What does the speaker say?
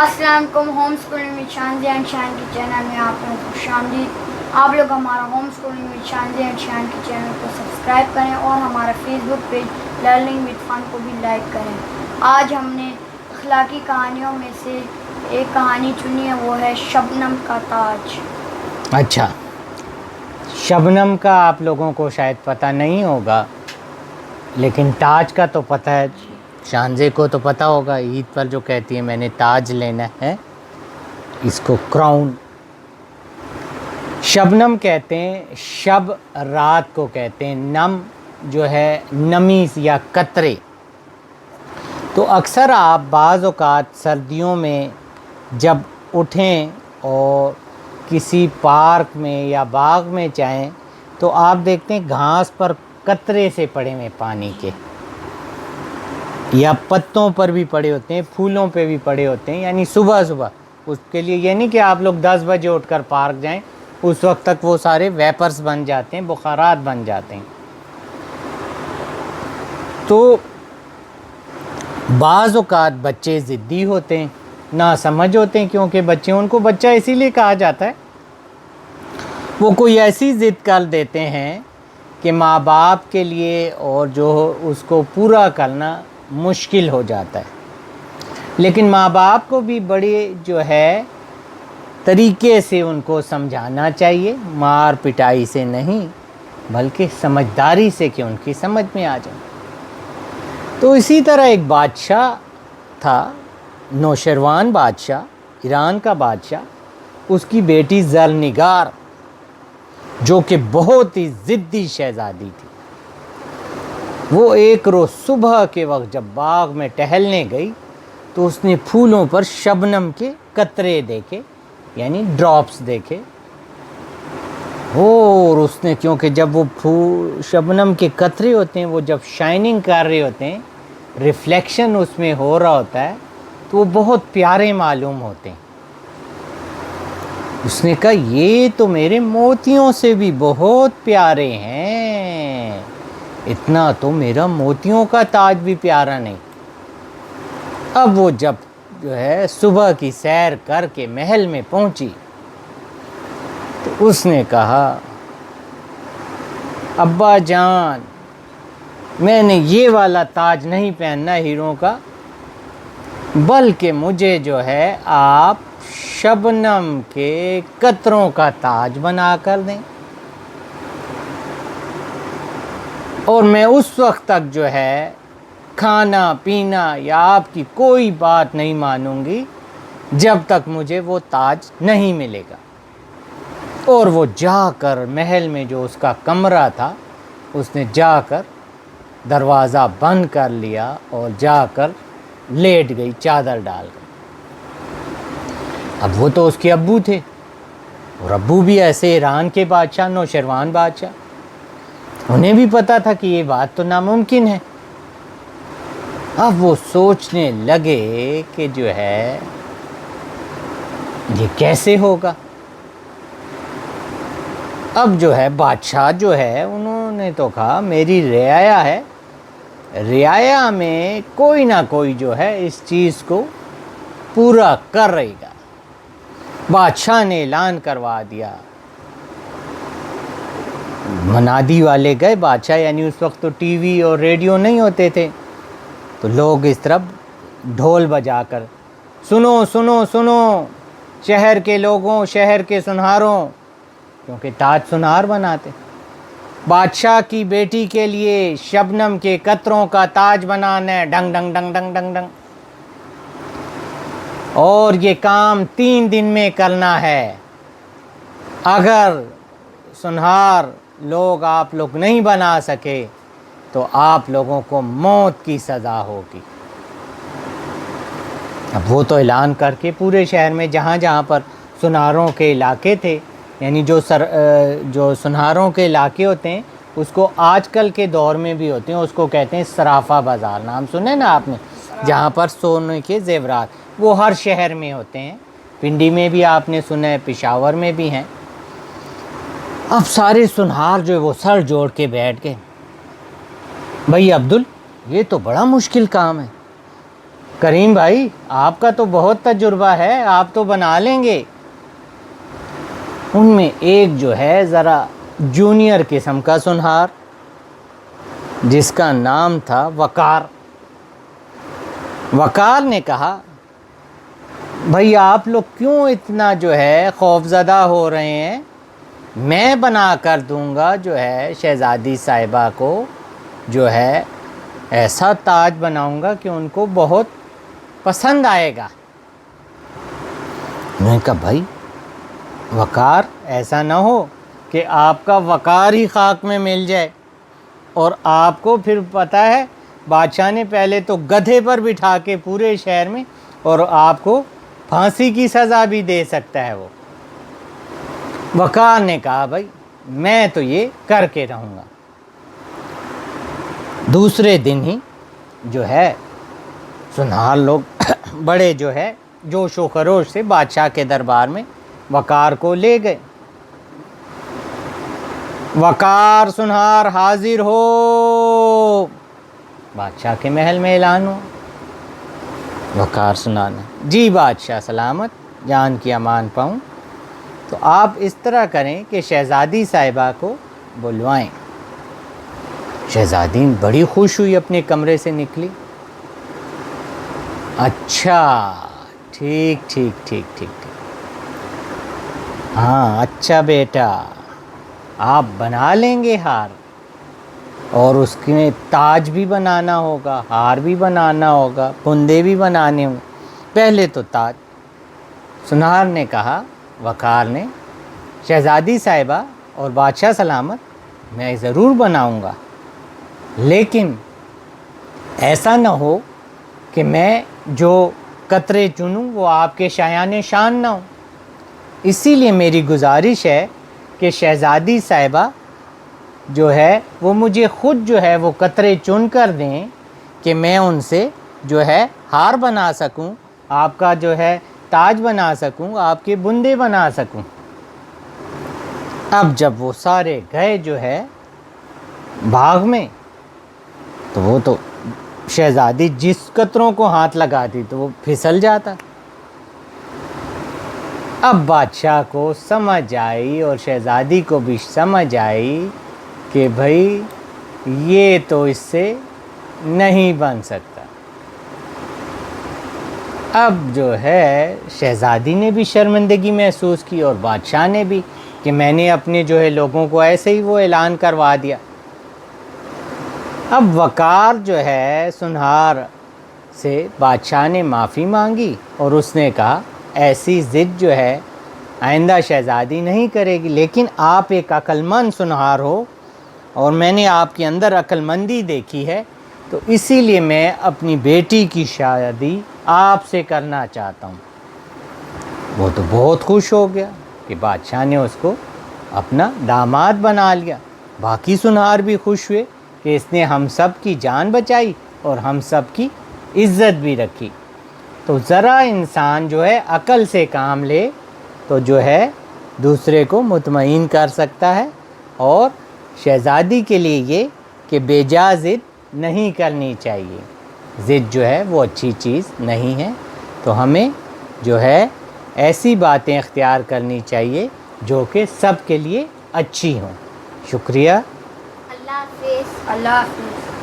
السلام علیکم. Home schooling with Shanzay and Shan کے چینل میں آپ لوگوں کو خوش آمدید. آپ لوگ ہمارا home schooling with Shanzay and Shan کے چینل کو سبسکرائب کریں اور ہمارا Facebook page learning with fun کو بھی لائک کریں. آج ہم نے اخلاقی کہانیوں میں سے ایک کہانی چنی ہے، وہ ہے شبنم کا تاج. اچھا، شبنم کا آپ لوگوں کو شاید پتہ نہیں ہوگا، لیکن تاج کا تو پتہ ہے. شانزے کو تو پتہ ہوگا، عید پر جو کہتی ہے میں نے تاج لینا ہے، اس کو کراؤن. شبنم کہتے ہیں، شب رات کو کہتے ہیں، نم جو ہے نمی یا قطرے. تو اکثر آپ بعض اوقات سردیوں میں جب اٹھیں اور کسی پارک میں یا باغ میں جائیں تو آپ دیکھتے ہیں گھاس پر قطرے سے پڑے ہوئے پانی کے، یا پتوں پر بھی پڑے ہوتے ہیں، پھولوں پہ بھی پڑے ہوتے ہیں. یعنی صبح اس کے لیے یہ نہیں کہ آپ لوگ 10 بجے اٹھ کر پارک جائیں، اس وقت تک وہ سارے ویپرز بن جاتے ہیں، بخارات بن جاتے ہیں. تو بعض اوقات بچے ضدی ہوتے ہیں، نا سمجھ ہوتے ہیں، کیونکہ ان کو بچہ اسی لیے کہا جاتا ہے. وہ کوئی ایسی ضد کر دیتے ہیں کہ ماں باپ کے لیے اور جو اس کو پورا کرنا مشکل ہو جاتا ہے. لیکن ماں باپ کو بھی بڑے جو ہے طریقے سے ان کو سمجھانا چاہیے، مار پٹائی سے نہیں بلکہ سمجھداری سے، کہ ان کی سمجھ میں آ جائے. تو اسی طرح ایک بادشاہ تھا، نوشروان بادشاہ، ایران کا بادشاہ. اس کی بیٹی ذوالفقار جو کہ بہت ہی ضدی شہزادی تھی، وہ ایک روز صبح کے وقت جب باغ میں ٹہلنے گئی تو اس نے پھولوں پر شبنم کے قطرے دیکھے، یعنی ڈراپس دیکھے. اور اس نے، کیونکہ جب وہ شبنم کے قطرے ہوتے ہیں، وہ جب شائننگ کر رہے ہوتے ہیں، ریفلیکشن اس میں ہو رہا ہوتا ہے، تو وہ بہت پیارے معلوم ہوتے ہیں. اس نے کہا یہ تو میرے موتیوں سے بھی بہت پیارے ہیں، اتنا تو میرا موتیوں کا تاج بھی پیارا نہیں. اب وہ جب جو ہے صبح کی سیر کر کے محل میں پہنچی تو اس نے کہا ابا جان، میں نے یہ والا تاج نہیں پہننا ہیروں کا، بلکہ مجھے جو ہے آپ شبنم کے قطروں کا تاج بنا کر دیں، اور میں اس وقت تک جو ہے کھانا پینا یا آپ کی کوئی بات نہیں مانوں گی جب تک مجھے وہ تاج نہیں ملے گا. اور وہ جا کر محل میں جو اس کا کمرہ تھا، اس نے جا کر دروازہ بند کر لیا اور جا کر لیٹ گئی چادر ڈال کر. اب وہ تو اس کے ابو تھے، اور ابو بھی ایسے ایران کے بادشاہ، نوشروان بادشاہ، انہیں بھی پتہ تھا کہ یہ بات تو ناممکن ہے. اب وہ سوچنے لگے کہ جو ہے یہ کیسے ہوگا. اب جو ہے بادشاہ جو ہے انہوں نے تو کہا میری رعایا ہے، رعایا میں کوئی نہ کوئی جو ہے اس چیز کو پورا کر رہے گا. بادشاہ نے اعلان کروا دیا. منادی والے گئے، بادشاہ، یعنی اس وقت تو ٹی وی اور ریڈیو نہیں ہوتے تھے، تو لوگ اس طرف ڈھول بجا کر سنو سنو سنو شہر کے لوگوں، شہر کے سنہاروں، کیونکہ تاج سنہار بناتے، بادشاہ کی بیٹی کے لیے شبنم کے قطروں کا تاج بنانا ہے، ڈنگ ڈنگ ڈنگ ڈنگ ڈنگ ڈنگ، اور یہ کام 3 دن میں کرنا ہے. اگر سنہار لوگ آپ لوگ نہیں بنا سکے تو آپ لوگوں کو موت کی سزا ہوگی. اب وہ تو اعلان کر کے پورے شہر میں جہاں جہاں پر سنہاروں کے علاقے تھے، یعنی جو سنہاروں کے علاقے ہوتے ہیں، اس کو آج کل کے دور میں بھی ہوتے ہیں، اس کو کہتے ہیں صرافہ بازار. نام سنے نا آپ نے؟ جہاں پر سونے کے زیورات، وہ ہر شہر میں ہوتے ہیں. پنڈی میں بھی آپ نے سنا ہے، پشاور میں بھی ہیں. اب سارے سنہار جو ہے وہ سر جوڑ کے بیٹھ گئے. بھائی عبدل، یہ تو بڑا مشکل کام ہے، کریم بھائی آپ کا تو بہت تجربہ ہے, آپ تو بنا لیں گے. ان میں ایک جو ہے ذرا جونیئر قسم کا سنہار, جس کا نام تھا وقار. وقار نے کہا بھائی آپ لوگ کیوں اتنا جو ہے خوف زدہ ہو رہے ہیں, میں بنا کر دوں گا جو ہے شہزادی صاحبہ کو جو ہے ایسا تاج بناؤں گا کہ ان کو بہت پسند آئے گا. میں نے کہا بھائی وقار ایسا نہ ہو کہ آپ کا وقار ہی خاک میں مل جائے, اور آپ کو پھر پتہ ہے بادشاہ نے پہلے تو گدھے پر بٹھا کے پورے شہر میں, اور آپ کو پھانسی کی سزا بھی دے سکتا ہے وہ. وقار نے کہا بھائی میں تو یہ کر کے رہوں گا. دوسرے دن ہی جو ہے سنہار لوگ بڑے جو ہے جوش و خروش سے بادشاہ کے دربار میں وقار کو لے گئے. وقار سنہار حاضر ہو, بادشاہ کے محل میں اعلان ہوا. وقار سنہار نے جی بادشاہ سلامت, جان کی امان پاؤں. تو آپ اس طرح کریں کہ شہزادی صاحبہ کو بلوائیں. شہزادی بڑی خوش ہوئی, اپنے کمرے سے نکلی. اچھا ٹھیک ٹھیک ٹھیک ٹھیک ٹھیک, ہاں اچھا بیٹا آپ بنا لیں گے ہار, اور اس میں تاج بھی بنانا ہوگا, ہار بھی بنانا ہوگا, پھندے بھی بنانے ہوں. پہلے تو تاج. سنہار نے کہا وقار نے شہزادی صاحبہ اور بادشاہ سلامت میں ضرور بناؤں گا, لیکن ایسا نہ ہو کہ میں جو قطرے چنوں وہ آپ کے شایان شان نہ ہوں. اسی لیے میری گزارش ہے کہ شہزادی صاحبہ جو ہے وہ مجھے خود جو ہے وہ قطرے چن کر دیں کہ میں ان سے جو ہے ہار بنا سکوں, آپ کا جو ہے تاج بنا سکوں, آپ کے بندے بنا سکوں. اب جب وہ سارے گئے جو ہے باغ میں, تو وہ تو شہزادی جس قطروں کو ہاتھ لگاتی تو وہ پھسل جاتا. اب بادشاہ کو سمجھ آئی اور شہزادی کو بھی سمجھ آئی کہ بھائی یہ تو اس سے نہیں بن سکتا. اب جو ہے شہزادی نے بھی شرمندگی محسوس کی اور بادشاہ نے بھی, کہ میں نے اپنے جو ہے لوگوں کو ایسے ہی وہ اعلان کروا دیا. اب وقار جو ہے سنہار سے بادشاہ نے معافی مانگی, اور اس نے کہا ایسی ضد جو ہے آئندہ شہزادی نہیں کرے گی, لیکن آپ ایک عقل مند سنہار ہو اور میں نے آپ کے اندر عقل مندی دیکھی ہے, تو اسی لیے میں اپنی بیٹی کی شادی آپ سے کرنا چاہتا ہوں. وہ تو بہت خوش ہو گیا کہ بادشاہ نے اس کو اپنا داماد بنا لیا. باقی سنہار بھی خوش ہوئے کہ اس نے ہم سب کی جان بچائی اور ہم سب کی عزت بھی رکھی. تو ذرا انسان جو ہے عقل سے کام لے تو جو ہے دوسرے کو مطمئن کر سکتا ہے. اور شہزادی کے لیے یہ کہ بے جا ضد نہیں کرنی چاہیے, ضد جو ہے وہ اچھی چیز نہیں ہے. تو ہمیں جو ہے ایسی باتیں اختیار کرنی چاہیے جو کہ سب کے لیے اچھی ہوں. شکریہ. اللہ حافظ. اللہ حافظ.